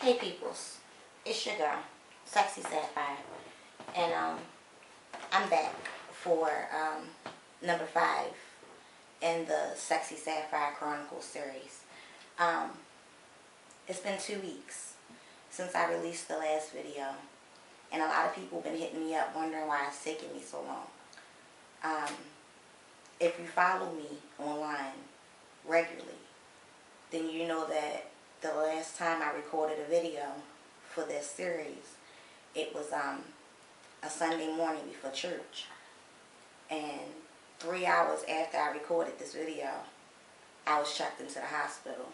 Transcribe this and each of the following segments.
Hey peoples, it's your girl, Sexy Sapphire, and I'm back for number 5 in the Sexy Sapphire Chronicles series. It's been 2 weeks since I released the last video, and a lot of people have been hitting me up wondering why it's taking me so long. If you follow me online regularly, then you know that the last time I recorded a video for this series, it was a Sunday morning before church, and 3 hours after I recorded this video, I was checked into the hospital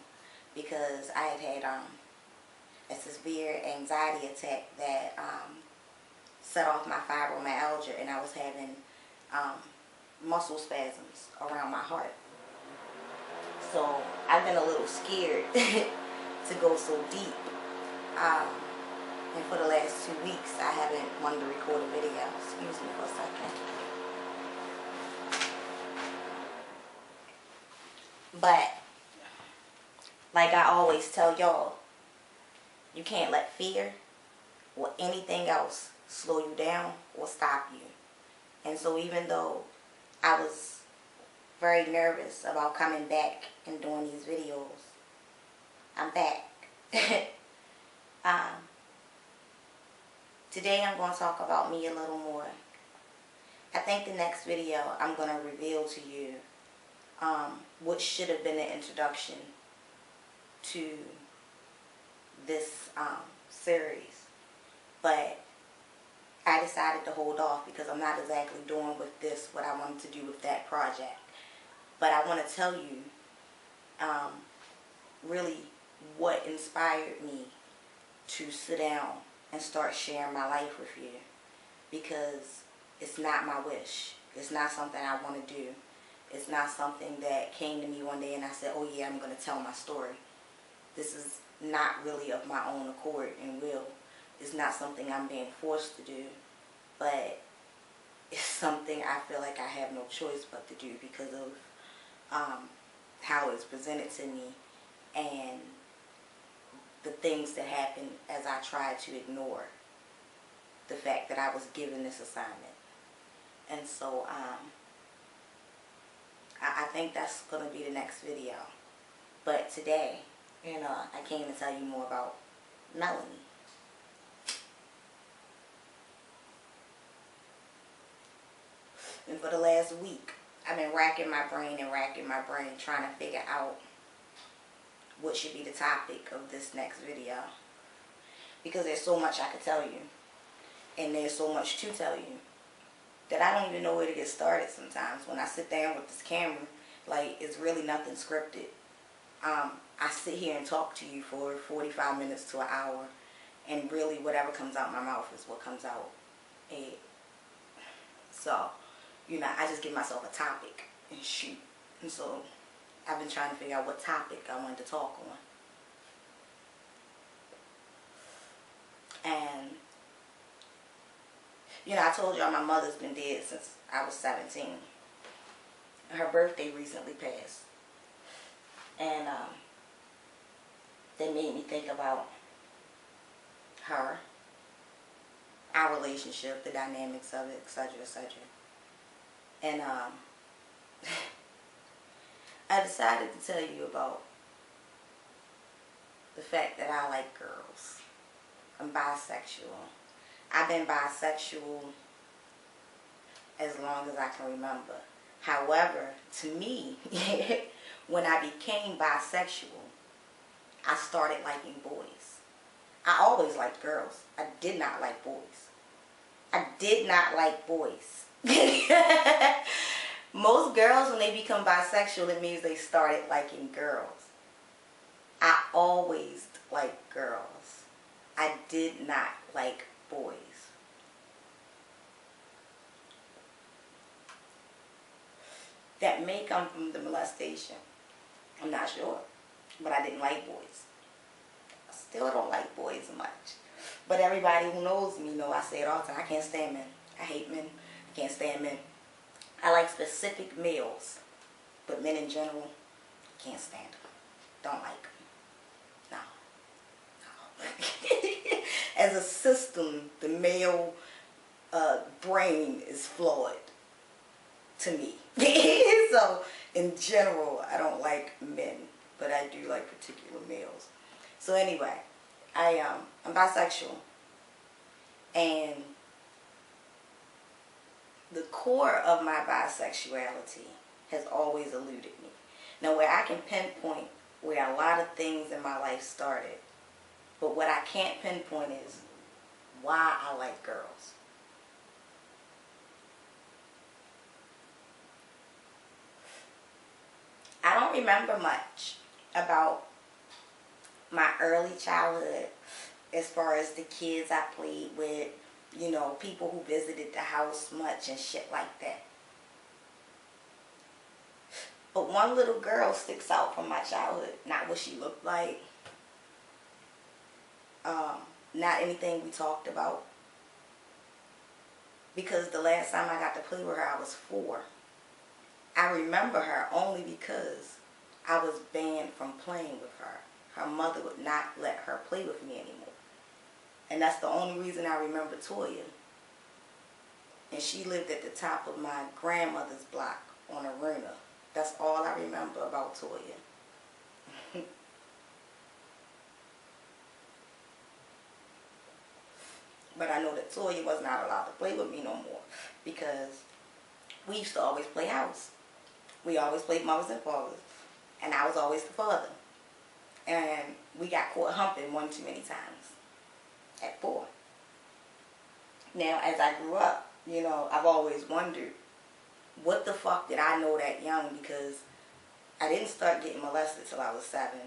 because I had a severe anxiety attack that set off my fibromyalgia, and I was having muscle spasms around my heart. So I've been a little scared to go so deep. And for the last 2 weeks, I haven't wanted to record a video. Excuse me for a second. But, like I always tell y'all, you can't let fear or anything else slow you down or stop you. And so even though I was very nervous about coming back and doing these videos, I'm back. Today I'm going to talk about me a little more. I think the next video I'm going to reveal to you what should have been an introduction to this series, but I decided to hold off because I'm not exactly doing with this what I wanted to do with that project. But I want to tell you really what inspired me to sit down and start sharing my life with you, because it's not my wish. It's not something I want to do. It's not something that came to me one day and I said, oh yeah, I'm going to tell my story. This is not really of my own accord and will. It's not something I'm being forced to do, but it's something I feel like I have no choice but to do because of how it's presented to me and the things that happened as I tried to ignore the fact that I was given this assignment. And so I think that's going to be the next video. But today, I came to tell you more about Melanie. And for the last week, I've been racking my brain trying to figure out what should be the topic of this next video. Because there's so much I could tell you. And there's so much to tell you that I don't even know where to get started sometimes. When I sit down with this camera, like, it's really nothing scripted. I sit here and talk to you for 45 minutes to an hour, and really whatever comes out my mouth is what comes out. So, I just give myself a topic and shoot. And so I've been trying to figure out what topic I wanted to talk on. And, I told y'all my mother's been dead since I was 17. Her birthday recently passed. And that made me think about her, our relationship, the dynamics of it, etc., etc. And I decided to tell you about the fact that I like girls. I'm bisexual. I've been bisexual as long as I can remember. However, to me, when I became bisexual, I started liking boys. I always liked girls. I did not like boys. I did not like boys. Most girls, when they become bisexual, it means they started liking girls. I always liked girls. I did not like boys. That may come from the molestation. I'm not sure. But I didn't like boys. I still don't like boys much. But everybody who knows me know I say it all the time. I can't stand men. I hate men. I can't stand men. I like specific males. But men in general, can't stand them. Don't like them. No. As a system, the male brain is flawed to me. So, in general, I don't like men, but I do like particular males. So anyway, I'm bisexual, and the core of my bisexuality has always eluded me. Now, where I can pinpoint where a lot of things in my life started, but what I can't pinpoint is why I like girls. I don't remember much about my early childhood as far as the kids I played with, you know, people who visited the house much and shit like that. But one little girl sticks out from my childhood. Not what she looked like. Not anything we talked about. Because the last time I got to play with her, I was 4. I remember her only because I was banned from playing with her. Her mother would not let her play with me anymore. And that's the only reason I remember Toya. And she lived at the top of my grandmother's block on Aruna. That's all I remember about Toya. But I know that Toya was not allowed to play with me no more because we used to always play house. We always played mothers and fathers. And I was always the father. And we got caught humping one too many times at 4. Now, as I grew up, you know, I've always wondered, what the fuck did I know that young? Because I didn't start getting molested till I was 7.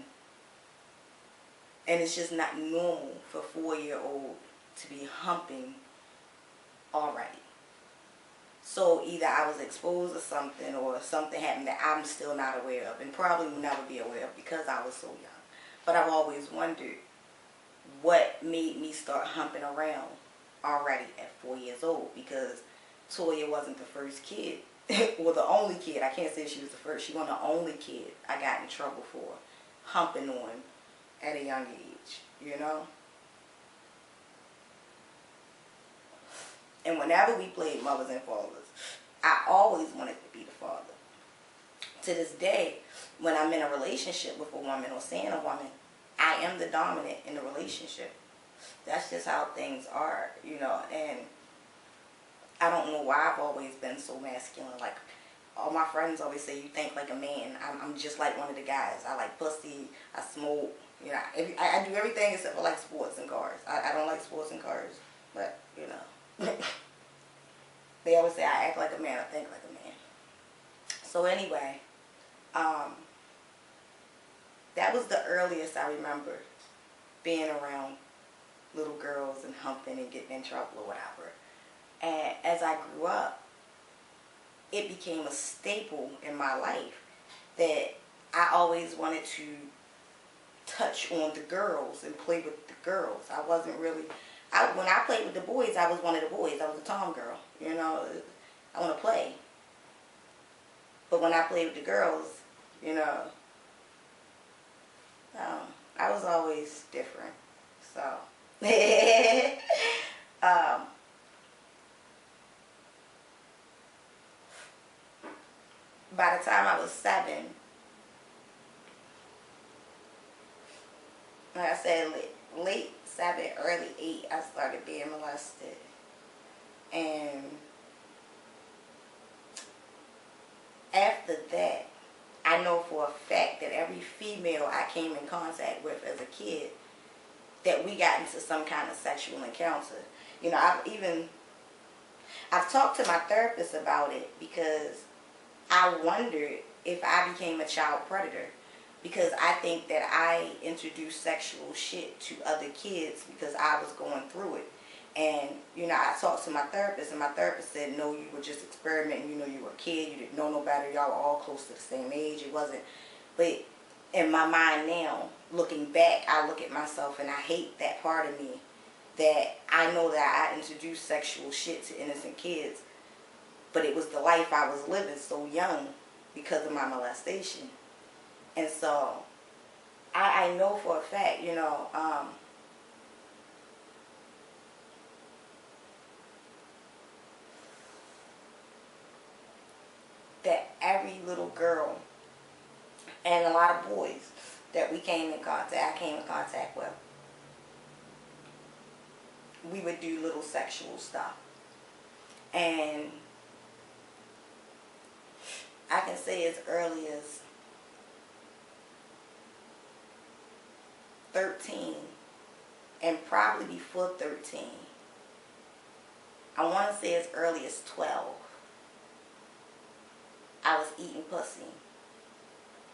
And it's just not normal for a 4-year-old to be humping already. So either I was exposed to something or something happened that I'm still not aware of and probably will never be aware of because I was so young. But I've always wondered what made me start humping around already at 4 years old, because Toya wasn't the first kid. Well, the only kid. I can't say she was the first. She wasn't the only kid I got in trouble for humping on at a young age, you know? And whenever we played mothers and fathers, I always wanted to be the father. To this day, when I'm in a relationship with a woman or seeing a woman, I am the dominant in the relationship. That's just how things are, you know. And I don't know why I've always been so masculine. Like, all my friends always say, you think like a man. I'm just like one of the guys. I like pussy. I smoke. You know, I do everything except for like sports and cars. I don't like sports and cars, but, you know. They always say I act like a man, I think like a man. So anyway, that was the earliest I remember being around little girls and humping and getting in trouble or whatever. And as I grew up, it became a staple in my life that I always wanted to touch on the girls and play with the girls. I wasn't really... when I played with the boys, I was one of the boys. I was a tom girl, you know. I want to play. But when I played with the girls, you know, I was always different. So, by the time I was 7, like I said, late 7, early 8, I started being molested. And after that, I know for a fact that every female I came in contact with as a kid, that we got into some kind of sexual encounter. You know, I've talked to my therapist about it because I wondered if I became a child predator. Because I think that I introduced sexual shit to other kids because I was going through it. And, you know, I talked to my therapist, and my therapist said, no, you were just experimenting. You know, you were a kid. You didn't know no better. Y'all were all close to the same age. It wasn't. But in my mind now, looking back, I look at myself and I hate that part of me that I know that I introduced sexual shit to innocent kids. But it was the life I was living so young because of my molestation. And so, I know for a fact, you know, little girl and a lot of boys that I came in contact with, we would do little sexual stuff. And I can say as early as 13, and probably before 13. I want to say as early as 12. I was eating pussy.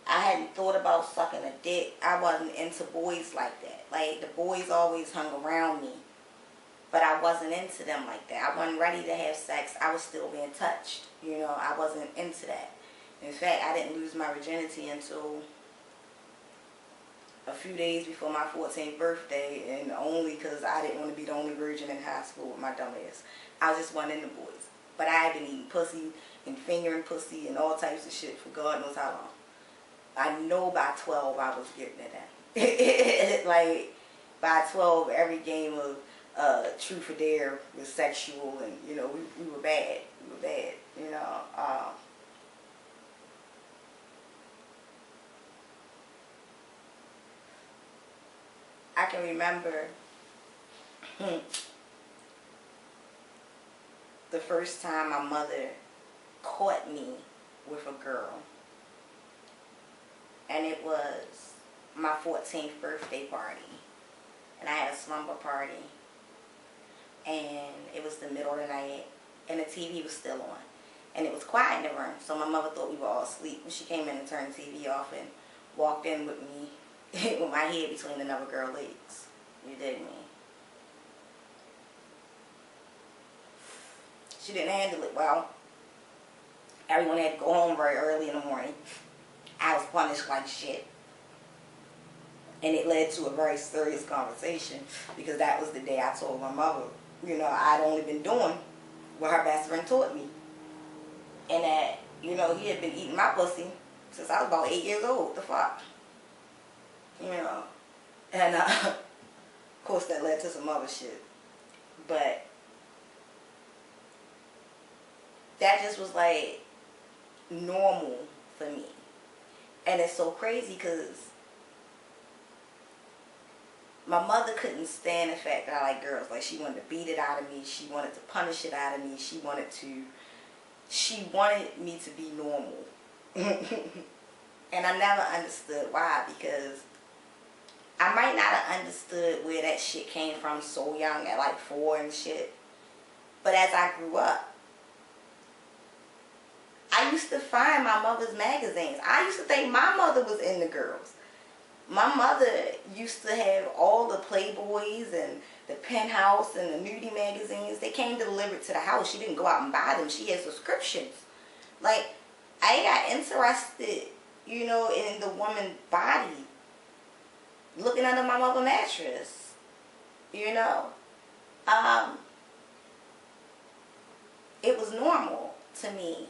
I hadn't thought about sucking a dick. I wasn't into boys like that. Like, the boys always hung around me, but I wasn't into them like that. I wasn't ready to have sex. I was still being touched. You know, I wasn't into that. In fact, I didn't lose my virginity until a few days before my 14th birthday, and only because I didn't want to be the only virgin in high school with my dumb ass. I just wasn't into boys. But I had been eating pussy and fingering pussy and all types of shit for God knows how long. I know by 12 I was getting it in. Like, by 12, every game of Truth or Dare was sexual, and, you know, we were bad. We were bad, you know. I can remember the first time my mother caught me with a girl. And it was my 14th birthday party. And I had a slumber party. And it was the middle of the night. And the TV was still on. And it was quiet in the room. So my mother thought we were all asleep. And she came in and turned the TV off and walked in with me with my head between another girl's legs. You dig me? She didn't handle it well. Everyone had to go home very early in the morning. I was punished like shit. And it led to a very serious conversation, because that was the day I told my mother, you know, I'd only been doing what her best friend taught me. And that, you know, he had been eating my pussy since I was about 8 years old. The fuck? You know. And, of course, that led to some other shit. But that just was, like, normal for me. And it's so crazy because my mother couldn't stand the fact that I like girls. Like, she wanted to beat it out of me. She wanted to punish it out of me. She wanted me to be normal. And I never understood why, because I might not have understood where that shit came from so young, at like 4 and shit. But as I grew up, I used to find my mother's magazines. I used to think my mother was into girls. My mother used to have all the Playboys and the Penthouse and the nudie magazines. They came delivered to the house. She didn't go out and buy them. She had subscriptions. Like, I got interested, you know, in the woman's body, looking under my mother's mattress, you know. It was normal to me.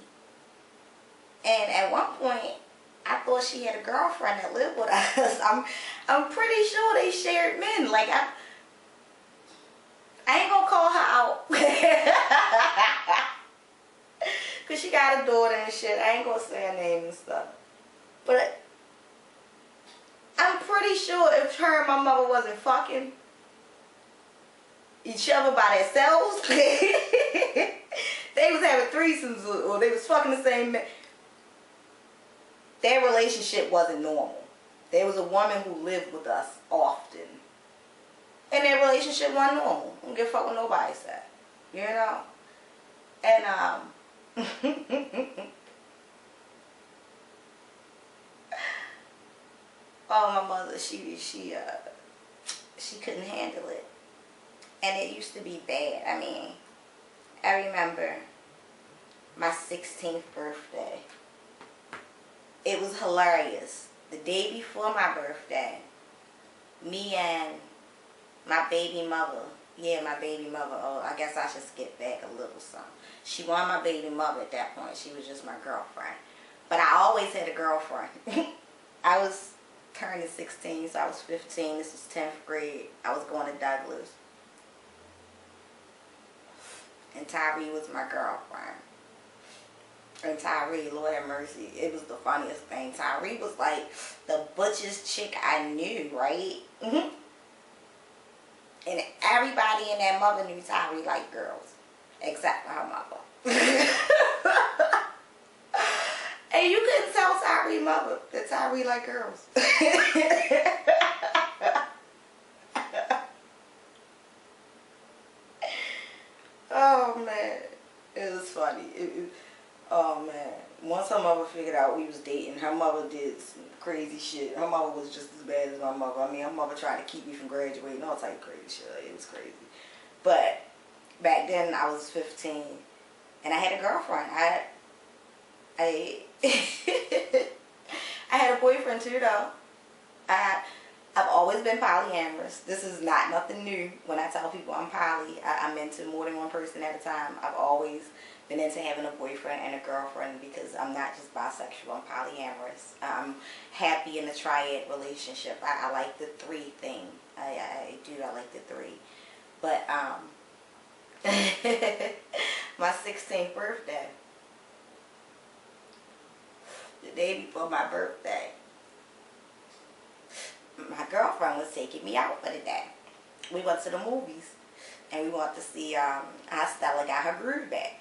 And at one point, I thought she had a girlfriend that lived with us. I'm pretty sure they shared men. Like, I ain't gonna call her out. Because she got a daughter and shit. I ain't gonna say her name and stuff. But I'm pretty sure if her and my mother wasn't fucking each other by themselves, they was having threesomes, or they was fucking the same man. Their relationship wasn't normal. There was a woman who lived with us often. And their relationship wasn't normal. I don't give a fuck what nobody said. You know? And, oh, my mother, she couldn't handle it. And it used to be bad. I mean, I remember my 16th birthday. It was hilarious. The day before my birthday, me and my baby mother, my baby mother, oh, I guess I should skip back a little something. She wasn't my baby mother at that point. She was just my girlfriend. But I always had a girlfriend. I was turning 16, so I was 15. This was 10th grade. I was going to Douglas. And Tyree was my girlfriend. And Tyree, Lord have mercy, it was the funniest thing. Tyree was like the butchest chick I knew, right? And everybody in that mother knew Tyree liked girls, except for her mother. And you couldn't tell Tyree mother that Tyree liked girls. Oh man, it was funny. Oh man, once her mother figured out we was dating, her mother did some crazy shit. Her mother was just as bad as my mother. I mean, her mother tried to keep me from graduating, all type of crazy shit. Like, it was crazy. But back then I was 15, and I had a girlfriend. I had a boyfriend too, though. I've always been polyamorous. This is not nothing new. When I tell people I'm poly, I'm into more than one person at a time. I've always been into having a boyfriend and a girlfriend because I'm not just bisexual. I'm polyamorous. I'm happy in a triad relationship. I like the three thing. I do. I like the three. But my 16th birthday, the day before my birthday, my girlfriend was taking me out for the day. We went to the movies, and we went to see how Stella got her groove back.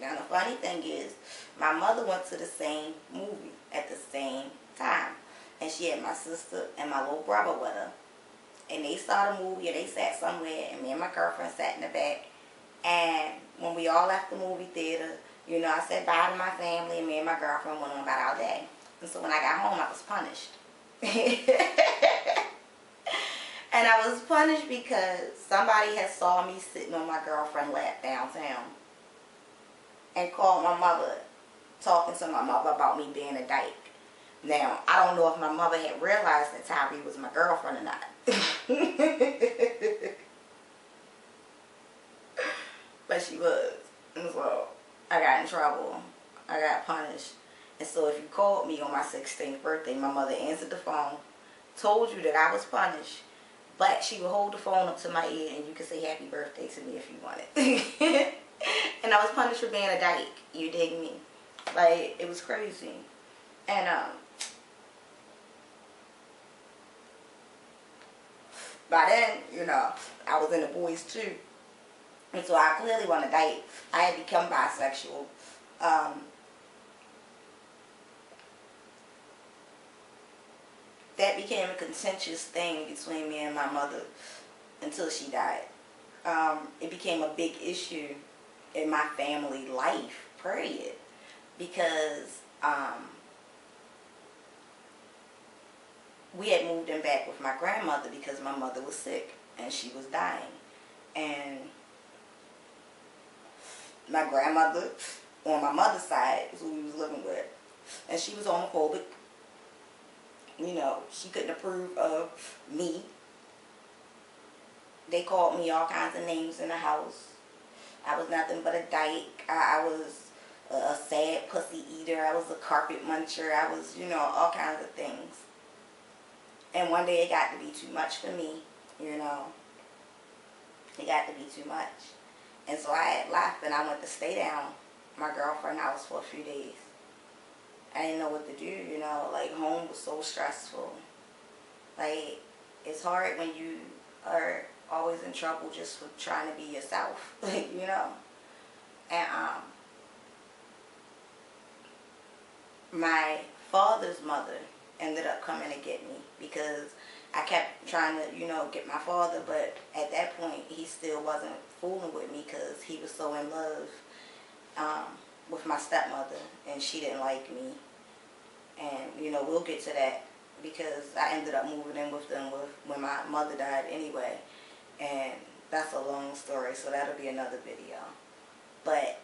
Now the funny thing is, my mother went to the same movie at the same time, and she had my sister and my little brother with her. And they saw the movie, and they sat somewhere, and me and my girlfriend sat in the back. And when we all left the movie theater, you know, I said bye to my family, and me and my girlfriend went on about our day. And so when I got home, I was punished. And I was punished because somebody had saw me sitting on my girlfriend's lap downtown and called my mother, talking to my mother about me being a dyke. Now, I don't know if my mother had realized that Tyree was my girlfriend or not. But she was. And so I got in trouble. I got punished. And so if you called me on my 16th birthday, my mother answered the phone, told you that I was punished, but she would hold the phone up to my ear and you could say happy birthday to me if you wanted. And I was punished for being a dyke. You dig me? Like, it was crazy. And by then, you know, I was in the boys too. And so I clearly wasn't a dyke. I had become bisexual. That became a contentious thing between me and my mother until she died. It became a big issue in my family life, period. Because we had moved in back with my grandmother because my mother was sick and she was dying. And my grandmother, on my mother's side, is who we was living with. And she was homophobic. You know, she couldn't approve of me. They called me all kinds of names in the house. I was nothing but a dyke. I was a sad pussy eater. I was a carpet muncher. I was, you know, all kinds of things. And one day it got to be too much for me, you know. It got to be too much. And so I had left and I went to stay down my girlfriend's house for a few days. I didn't know what to do, you know, like home was so stressful. Like, it's hard when you are always in trouble just for trying to be yourself, you know. And my father's mother ended up coming to get me because I kept trying to, you know, get my father, but at that point he still wasn't fooling with me because he was so in love with my stepmother and she didn't like me. And, you know, we'll get to that because I ended up moving in with them when my mother died anyway. And that's a long story, so that'll be another video. But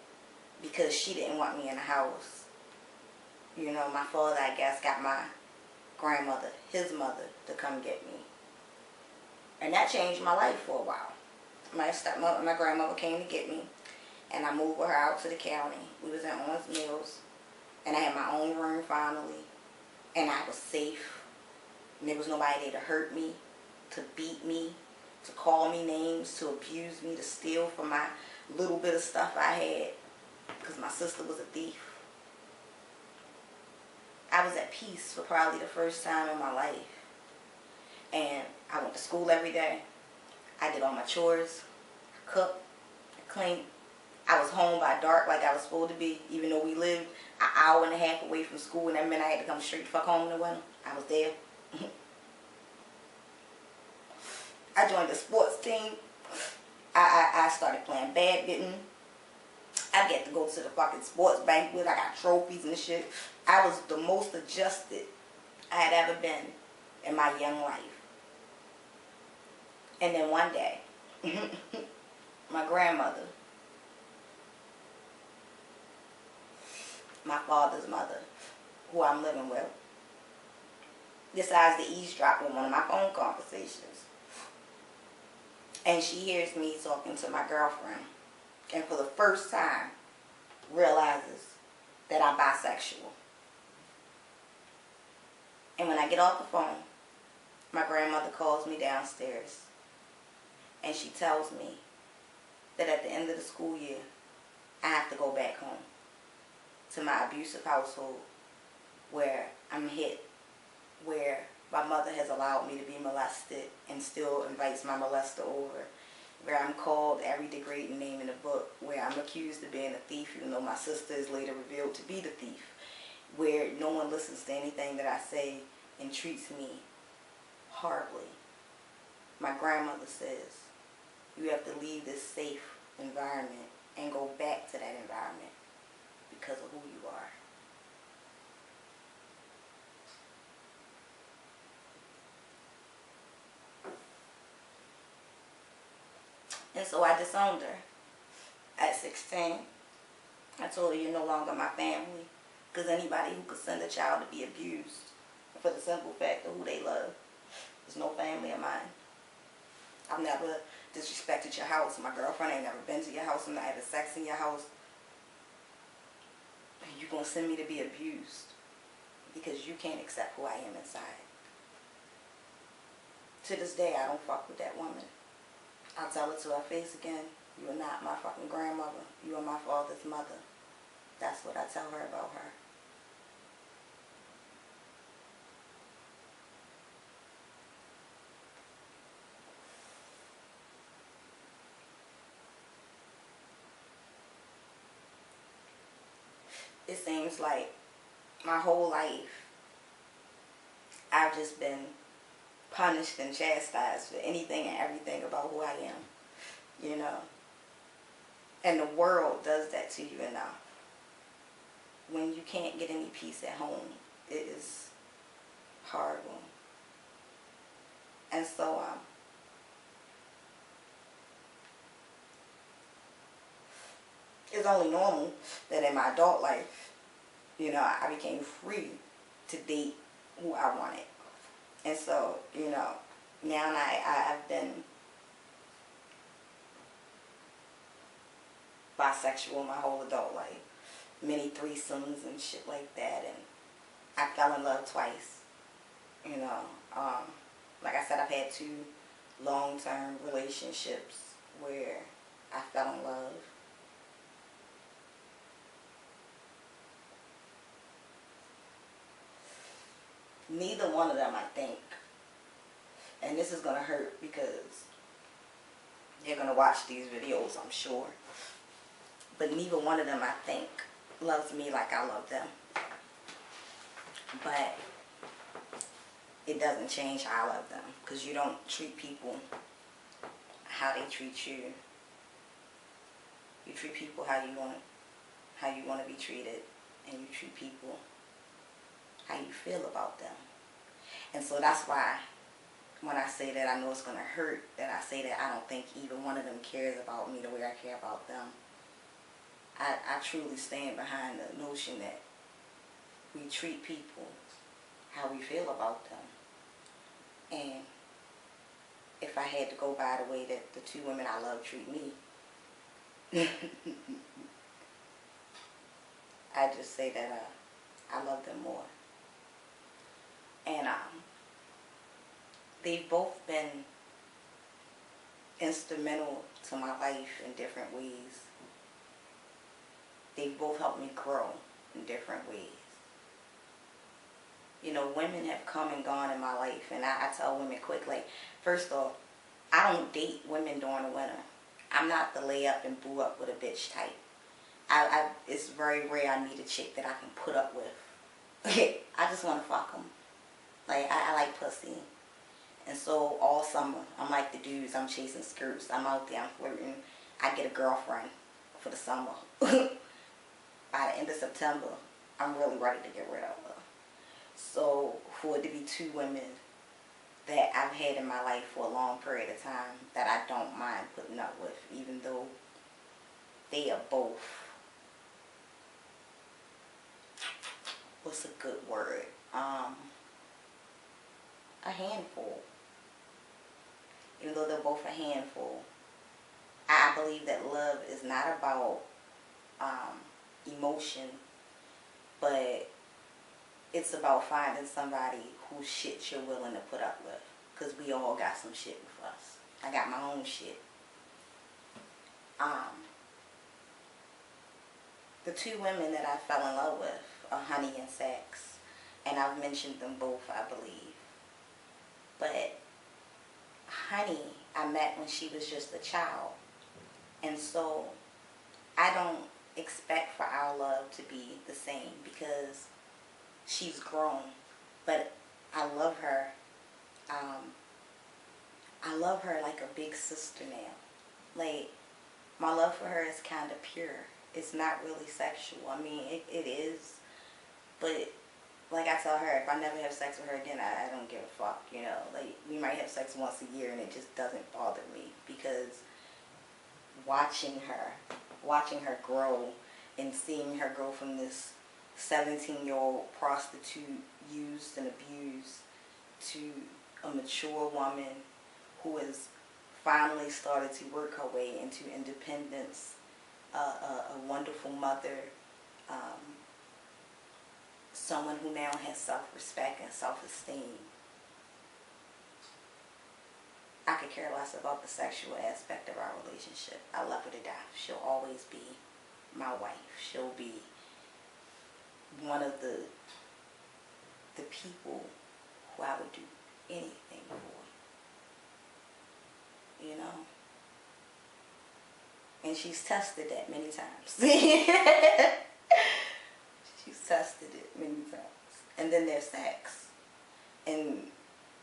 because she didn't want me in the house, you know, my father, I guess, got my grandmother, his mother, to come get me. And that changed my life for a while. My stepmother, my grandmother came to get me, and I moved with her out to the county. We was in Owens Mills. And I had my own room finally. And I was safe. And there was nobody there to hurt me, to beat me, to call me names, to abuse me, to steal from my little bit of stuff I had. Because my sister was a thief. I was at peace for probably the first time in my life. And I went to school every day. I did all my chores, cooked, cleaned. I was home by dark like I was supposed to be, even though we lived an hour and a half away from school, and that meant I had to come straight the fuck home in the winter. I was there. I joined the sports team. I started playing badminton. I get to go to the fucking sports banquet. I got trophies and shit. I was the most adjusted I had ever been in my young life. And then one day, my grandmother, my father's mother, who I'm living with, decides to eavesdrop on one of my phone conversations. And she hears me talking to my girlfriend. And for the first time, realizes that I'm bisexual. And when I get off the phone, my grandmother calls me downstairs. And she tells me that at the end of the school year, I have to go back home to my abusive household where I'm hit, where my mother has allowed me to be molested and still invites my molester over, where I'm called every degrading name in the book, where I'm accused of being a thief even though my sister is later revealed to be the thief, where no one listens to anything that I say and treats me horribly. My grandmother says, you have to leave this safe environment and go back to that environment because of who you are. And so I disowned her at 16. I told her, you're no longer my family. Because anybody who could send a child to be abused for the simple fact of who they love is no family of mine. I've never disrespected your house. My girlfriend ain't never been to your house. I'm not having sex in your house. And you're going to send me to be abused because you can't accept who I am inside. To this day, I don't fuck with that woman. I'll tell her to her face again, you are not my fucking grandmother. You are my father's mother. That's what I tell her about her. It seems like my whole life I've just been punished and chastised for anything and everything about who I am, you know. And the world does that to you enough. When you can't get any peace at home, it is horrible. And so, it's only normal that in my adult life, you know, I became free to date who I wanted. And so, you know, now I've been bisexual my whole adult life. Many threesomes and shit like that. And I fell in love twice. You know, like I said, I've had 2 long-term relationships where I fell in love. Neither one of them, I think, and this is going to hurt because they're going to watch these videos, I'm sure, but neither one of them, I think, loves me like I love them. But it doesn't change how I love them, because you don't treat people how they treat you. You treat people how you want to be treated, and you treat people how you feel about them. And so that's why when I say that I know it's going to hurt, that I say that I don't think either one of them cares about me the way I care about them. I truly stand behind the notion that we treat people how we feel about them. And if I had to go by the way that the 2 women I love treat me, I just say that I love them more. And they've both been instrumental to my life in different ways. They've both helped me grow in different ways. You know, women have come and gone in my life, and I tell women quick, like, first off, I don't date women during the winter. I'm not the lay up and boo up with a bitch type. It's very rare I meet a chick that I can put up with. I just want to fuck them. Like, I like pussy. And so all summer, I'm like the dudes. I'm chasing skirts. I'm out there. I'm flirting. I get a girlfriend for the summer. By the end of September, I'm really ready to get rid of her. So for it to be two women that I've had in my life for a long period of time that I don't mind putting up with, even though they are both, what's a good word? A handful. Even though they're both a handful, I believe that love is not about emotion, but it's about finding somebody whose shit you're willing to put up with. Because we all got some shit with us. I got my own shit. The two women that I fell in love with are Honey and Sex. And I've mentioned them both, I believe. But Honey, I met when she was just a child. And so I don't expect for our love to be the same because she's grown. But I love her. I love her like a big sister now. Like, my love for her is kind of pure. It's not really sexual. I mean, it is. But like I tell her, if I never have sex with her again, I don't give a fuck, you know. Like, we might have sex once a year and it just doesn't bother me because watching her grow and seeing her go from this 17-year-old prostitute used and abused to a mature woman who has finally started to work her way into independence, a wonderful mother, someone who now has self-respect and self-esteem. I could care less about the sexual aspect of our relationship. I love her to death. She'll always be my wife. She'll be one of the people who I would do anything for. You know? And she's tested that many times. She's tested it many times. And then there's Sex. And,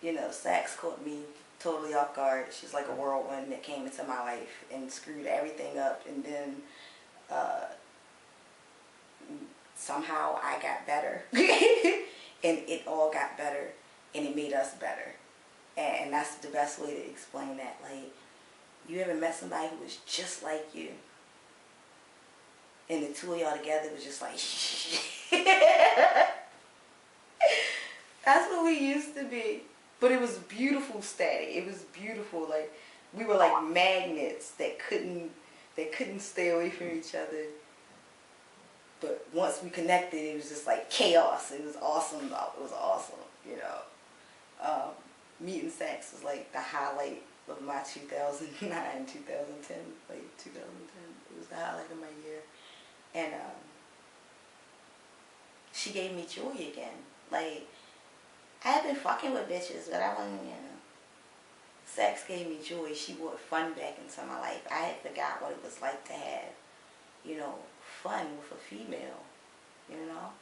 you know, Sex caught me totally off guard. She's like a whirlwind that came into my life and screwed everything up. And then somehow I got better. And it all got better. And it made us better. And that's the best way to explain that. Like, you ever met somebody who was just like you? And the two of y'all together was just like, that's what we used to be. But it was beautiful static. It was beautiful. Like, we were like magnets that couldn't stay away from each other. But once we connected, it was just like chaos. It was awesome. It was awesome, you know. Meeting Sex was like the highlight of my 2009, 2010, like 2010. It was the highlight of my year. And she gave me joy again. Like, I had been fucking with bitches, but I wasn't, you know. Sex gave me joy. She brought fun back into my life. I had forgot what it was like to have, you know, fun with a female, you know.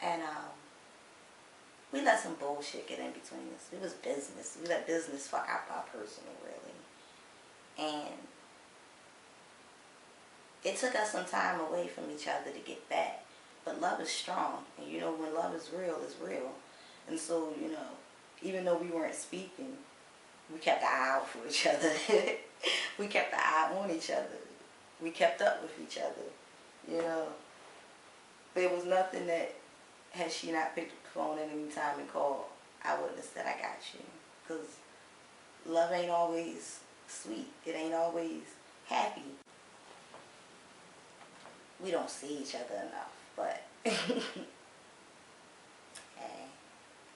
And we let some bullshit get in between us. It was business. We let business fuck out our personal, really. And it took us some time away from each other to get back. But love is strong. And you know, when love is real, it's real. And so, you know, even though we weren't speaking, we kept the eye out for each other. We kept the eye on each other. We kept up with each other. You know, there was nothing that, had she not picked up the phone at any time and called, I wouldn't have said I got you. Because love ain't always sweet. It ain't always happy. We don't see each other enough, but hey,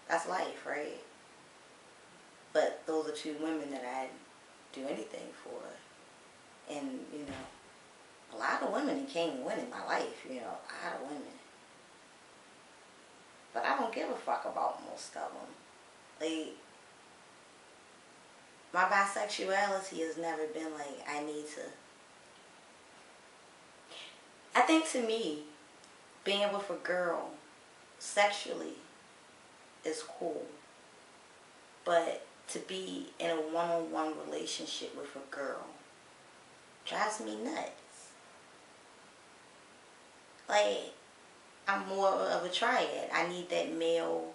that's life, right? But those are two women that I'd do anything for. And, you know, a lot of women came and went in my life, you know, a lot of women. But I don't don't give a fuck about most of them. Like, my bisexuality has never been like, I need to. I think to me, being with a girl sexually is cool. But to be in a one-on-one relationship with a girl drives me nuts. Like, I'm more of a triad. I need that male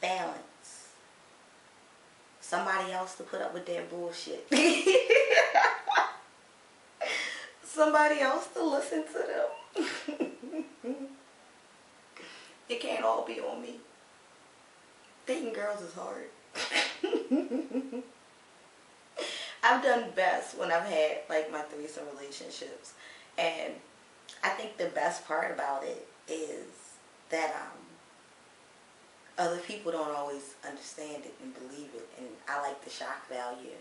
balance. Somebody else to put up with that bullshit. Somebody else to listen to them. It can't all be on me. Dating girls is hard. I've done best when I've had like my threesome relationships, and I think the best part about it is that other people don't always understand it and believe it, and I like the shock value.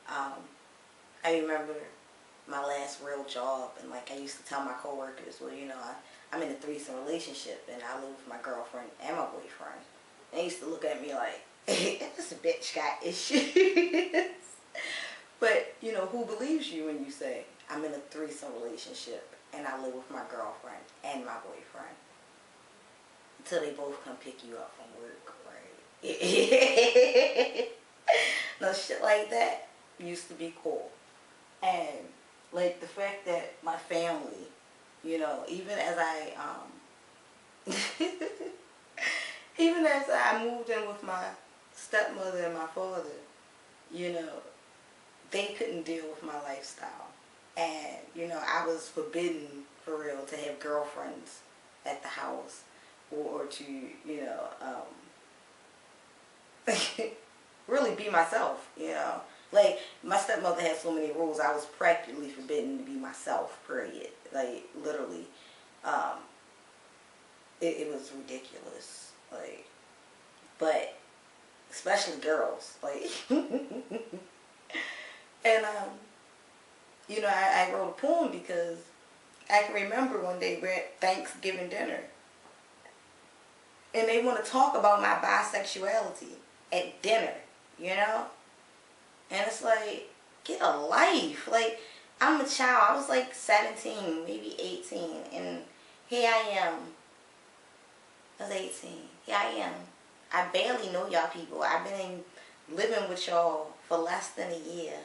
I remember my last real job, and like I used to tell my coworkers, well, you know, I'm in a threesome relationship, and I live with my girlfriend and my boyfriend. They used to look at me like, this bitch got issues. But, you know, who believes you when you say, I'm in a threesome relationship and I live with my girlfriend and my boyfriend? Until they both come pick you up from work, right? No, shit like that used to be cool. And, like, the fact that my family, you know, even as I moved in with my stepmother and my father, you know, they couldn't deal with my lifestyle. And, you know, I was forbidden, for real, to have girlfriends at the house or to, you know, really be myself, you know. Like, my stepmother had so many rules, I was practically forbidden to be myself, period. Like, literally. It was ridiculous. Like, but, especially girls, like, and, you know, I wrote a poem because I can remember one day we're at Thanksgiving dinner, and they want to talk about my bisexuality at dinner, you know, and it's like, get a life. Like, I'm a child. I was like 17, maybe 18, and here I am. I was 18. Here I am. I barely know y'all people. I've been living with y'all for less than a year.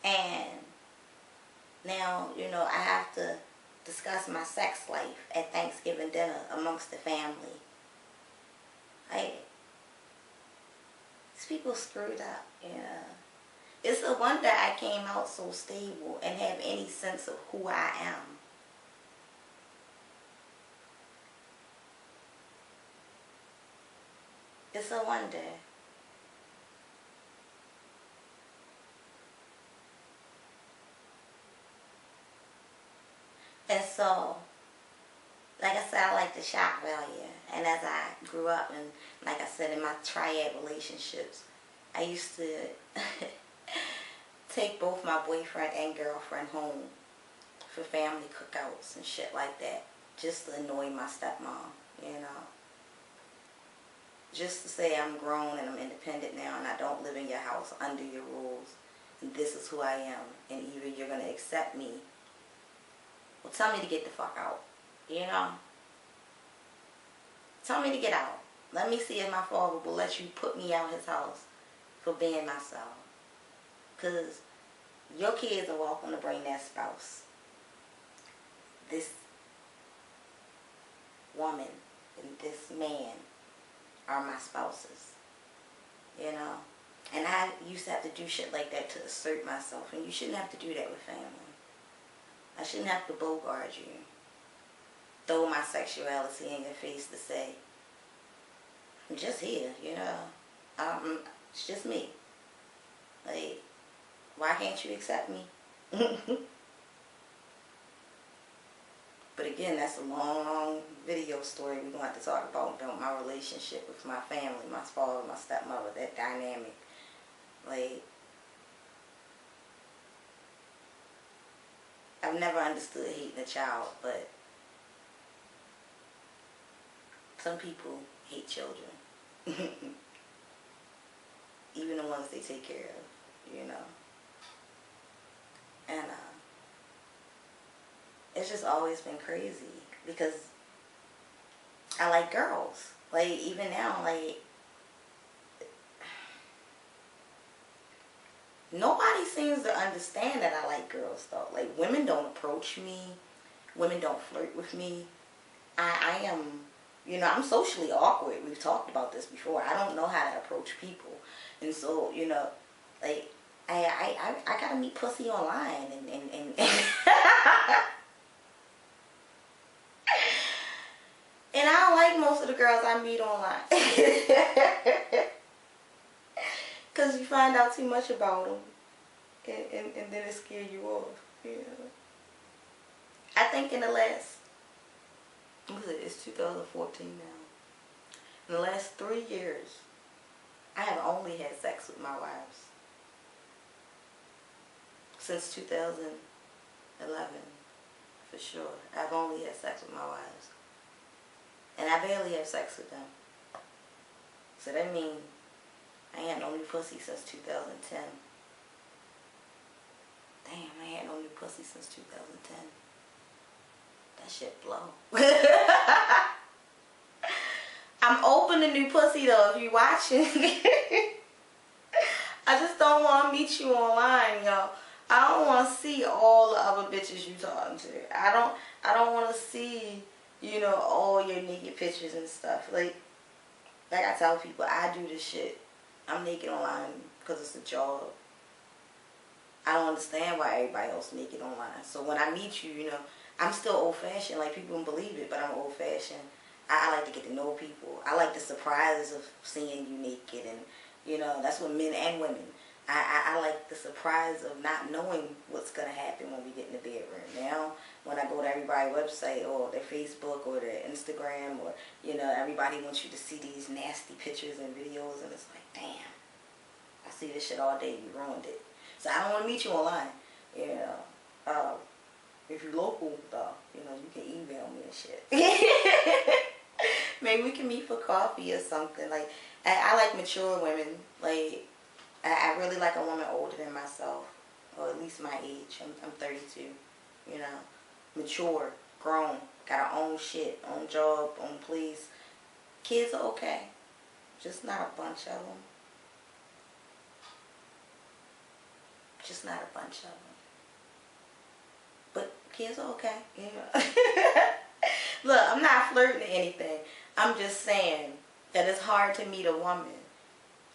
And now, you know, I have to discuss my sex life at Thanksgiving dinner amongst the family. Like, these people screwed up, you know. It's a wonder I came out so stable and have any sense of who I am. It's a wonder. And so, like I said, I like the shock value. And as I grew up, and like I said, in my triad relationships, I used to take both my boyfriend and girlfriend home for family cookouts and shit like that, just to annoy my stepmom, you know. Just to say I'm grown and I'm independent now and I don't live in your house under your rules. And this is who I am. And either you're going to accept me or tell me to get the fuck out. You know? Tell me to get out. Let me see if my father will let you put me out his house for being myself. Because your kids are welcome to bring that spouse. This woman and this man are my spouses, you know. And I used to have to do shit like that to assert myself, and you shouldn't have to do that with family. I shouldn't have to bogart you, throw my sexuality in your face to say, I'm just here, you know. It's just me. Like, why can't you accept me? But again, that's a long, long video story we're going to have to talk about my relationship with my family, my father, my stepmother, that dynamic. Like, I've never understood hating a child, but Some people hate children. Even the ones they take care of, you know. And it's just always been crazy because I like girls. Like, even now, like, nobody seems to understand that I like girls, though. Like, women don't approach me. Women don't flirt with me. I am, you know, I'm socially awkward. We've talked about this before. I don't know how to approach people. And so, you know, like, I gotta meet pussy online and and I don't like most of the girls I meet online. Because you find out too much about them. And then it scares you off. You know? I think in the last, it's 2014 now. In the last 3 years, I have only had sex with my wives. Since 2011, for sure. I've only had sex with my wives. And I barely have sex with them. So that means I ain't had no new pussy since 2010. Damn, I ain't had no new pussy since 2010. That shit blow. I'm open to new pussy though, if you watching. I just don't want to meet you online, yo. I don't want to see all the other bitches you talking to. I don't want to see, you know, all your naked pictures and stuff. Like I tell people, I do this shit. I'm naked online because it's a job. I don't understand why everybody else naked online. So when I meet you, you know, I'm still old-fashioned. Like, people don't believe it, but I'm old-fashioned. I like to get to know people. I like the surprises of seeing you naked, and, you know, that's what men and women. I like the surprise of not knowing what's going to happen when we get in the bedroom. Now, when I go to everybody's website or their Facebook or their Instagram, or, you know, everybody wants you to see these nasty pictures and videos, and it's like, damn, I see this shit all day, you ruined it. So I don't want to meet you online, you know. If you're local, though, you know, you can email me and shit. Maybe we can meet for coffee or something. Like, I like mature women. Like, I really like a woman older than myself, or at least my age. I'm 32, you know. Mature, grown, got her own shit, own job, own place. Kids are okay, just not a bunch of them. Just not a bunch of them. But kids are okay, you know. Look, I'm not flirting or anything. I'm just saying that it's hard to meet a woman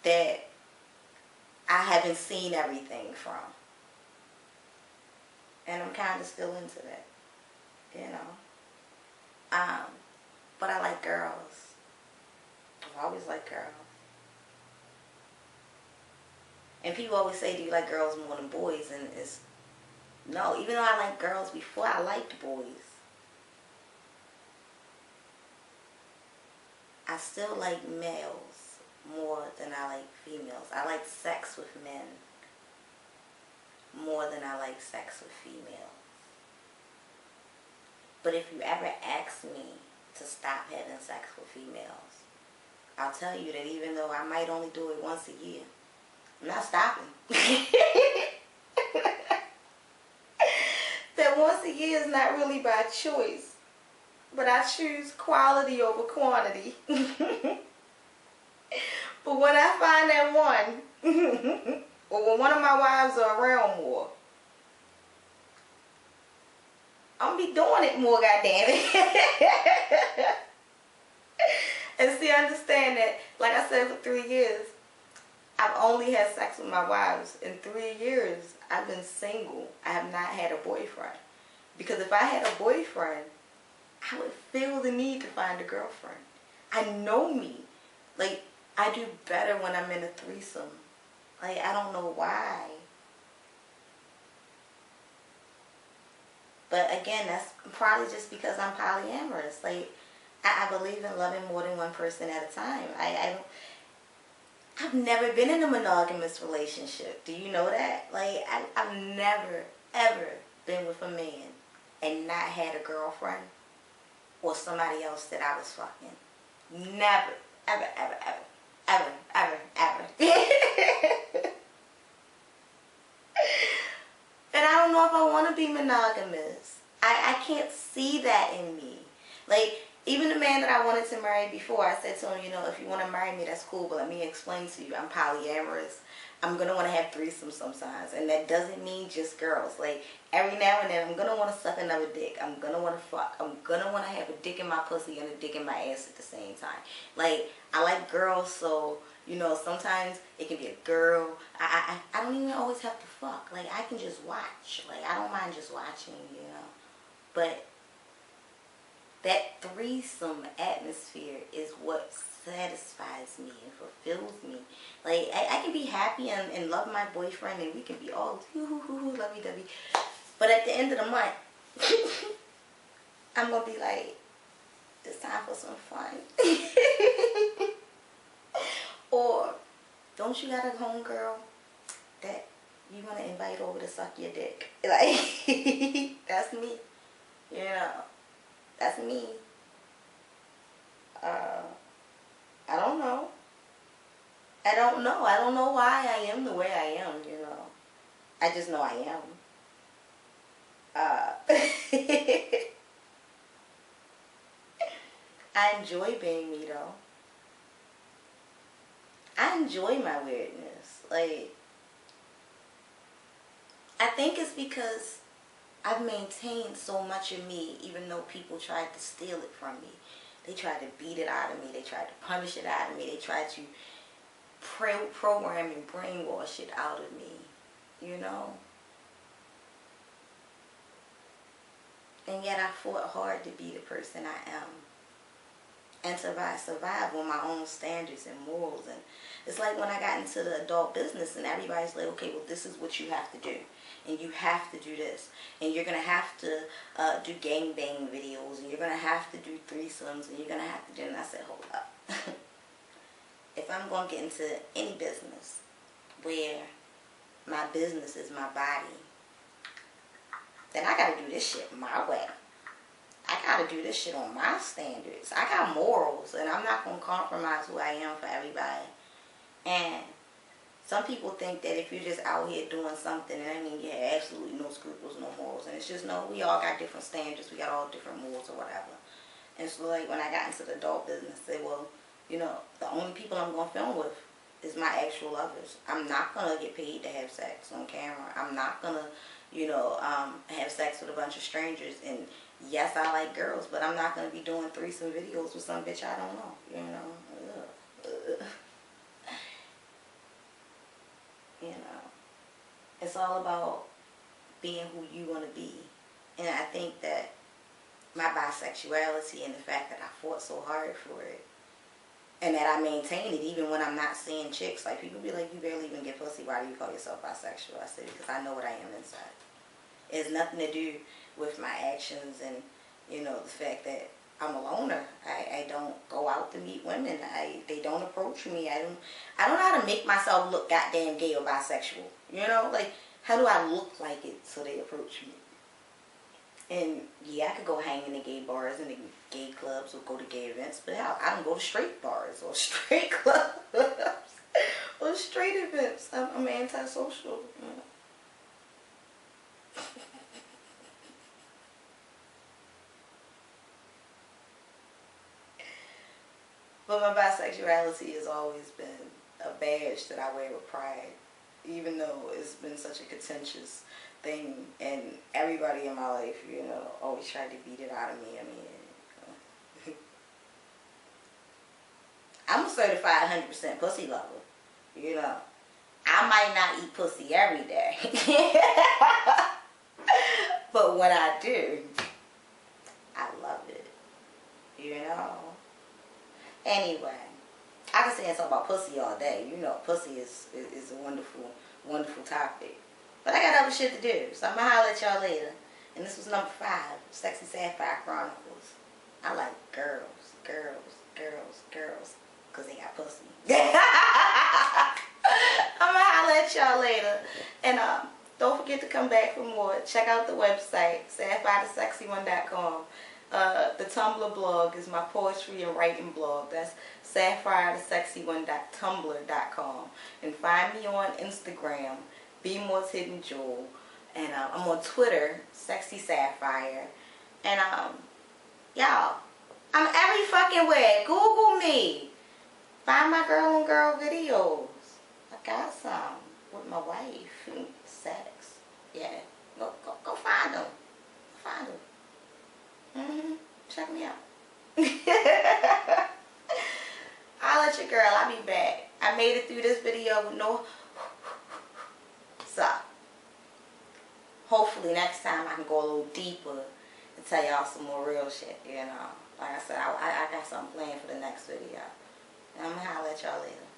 that I haven't seen everything from. And I'm kind of still into that, you know. But I like girls. I've always liked girls. And people always say, do you like girls more than boys? And it's, no, even though I liked girls before, I liked boys. I still like males more than I like females. I like sex with men more than I like sex with females. But if you ever ask me to stop having sex with females, I'll tell you that even though I might only do it once a year, I'm not stopping. That once a year is not really by choice, but I choose quality over quantity. But when I find that one, or when one of my wives are around more, I'm gonna be doing it more, goddammit. And see, understand that, like I said, for 3 years, I've only had sex with my wives. In 3 years, I've been single. I have not had a boyfriend. Because if I had a boyfriend, I would feel the need to find a girlfriend. I know me. Like, I do better when I'm in a threesome. Like, I don't know why. But again, that's probably just because I'm polyamorous. Like, I believe in loving more than one person at a time. I've never been in a monogamous relationship. Do you know that? Like, I've never, ever been with a man and not had a girlfriend or somebody else that I was fucking. Never, ever, ever, ever, ever, ever, ever. And I don't know if I want to be monogamous. I can't see that in me. Like, even the man that I wanted to marry before, I said to him, you know, if you want to marry me, that's cool, but let me explain to you, I'm polyamorous. I'm going to want to have threesomes sometimes, and that doesn't mean just girls. Like, every now and then, I'm going to want to suck another dick. I'm going to want to fuck. I'm going to want to have a dick in my pussy and a dick in my ass at the same time. Like, I like girls, so, you know, sometimes it can be a girl. I don't even always have to fuck. Like, I can just watch. Like, I don't mind just watching, you know. But that threesome atmosphere is what satisfies me and fulfills me. Like, I can be happy and love my boyfriend, and we can be all lovey-dovey. But at the end of the month, I'm going to be like, it's time for some fun. Or, don't you got a homegirl that you want to invite over to suck your dick? Like, that's me. You know, that's me. I don't know. I don't know. I don't know why I am the way I am, you know. I just know I am. I enjoy being me, though. I enjoy my weirdness. Like, I think it's because I've maintained so much of me, even though people tried to steal it from me. They tried to beat it out of me. They tried to punish it out of me. They tried to program and brainwash it out of me, you know. And yet I fought hard to be the person I am. And survive on my own standards and morals. And it's like when I got into the adult business and everybody's like, okay, well, this is what you have to do. And you have to do this. And you're going to have to do gangbang videos. And you're going to have to do threesomes. And you're going to have to do... And I said, hold up. If I'm going to get into any business where my business is my body, then I got to do this shit my way. I got to do this shit on my standards. I got morals, and I'm not going to compromise who I am for everybody. And some people think that if you're just out here doing something, and I mean, you have absolutely no scruples, no morals. And it's just, no, we all got different standards. We got all different morals or whatever. And so, like, when I got into the adult business, I said, well, you know, the only people I'm going to film with is my actual lovers. I'm not going to get paid to have sex on camera. I'm not going to, you know, have sex with a bunch of strangers. And yes, I like girls, but I'm not going to be doing threesome videos with some bitch I don't know, you know. You know, it's all about being who you want to be. And I think that my bisexuality and the fact that I fought so hard for it, and that I maintain it even when I'm not seeing chicks. Like, people be like, you barely even get pussy. Why do you call yourself bisexual? I said, because I know what I am inside. It has nothing to do with my actions and, you know, the fact that I'm a loner. I don't go out to meet women. They don't approach me. I don't know how to make myself look goddamn gay or bisexual. You know, like, how do I look like it so they approach me? And yeah, I could go hang in the gay bars and the gay clubs or go to gay events, but hell, I don't go to straight bars or straight clubs or straight events. I'm antisocial. You know? But my bisexuality has always been a badge that I wear with pride, even though it's been such a contentious thing, and everybody in my life, you know, always tried to beat it out of me. I mean, I'm a certified 100% pussy lover, you know. I might not eat pussy every day, but when I do, I love it, you know. Anyway, I can sit and talk about pussy all day. You know, pussy is a wonderful, wonderful topic. But I got other shit to do, so I'm going to holler at y'all later. And this was number 5, Sexy Sapphire Chronicles. I like girls, because they got pussy. I'm going to holler at y'all later. And don't forget to come back for more. Check out the website, sapphirethesexyone.com. The Tumblr blog is my poetry and writing blog. That's SapphireTheSexyOne.tumblr.com. And find me on Instagram, BMore's Hidden Jewel. And I'm on Twitter, Sexy Sapphire. And y'all, I'm every fucking where. Google me. Find my girl on girl videos. I got some with my wife. Sex. Yeah. Go find them. Find them. Check me out. I'll let your girl. I'll be back. I made it through this video with no. So, hopefully next time I can go a little deeper and tell y'all some more real shit. You know, like I said, I got something planned for the next video. And I'm gonna holler at y'all later.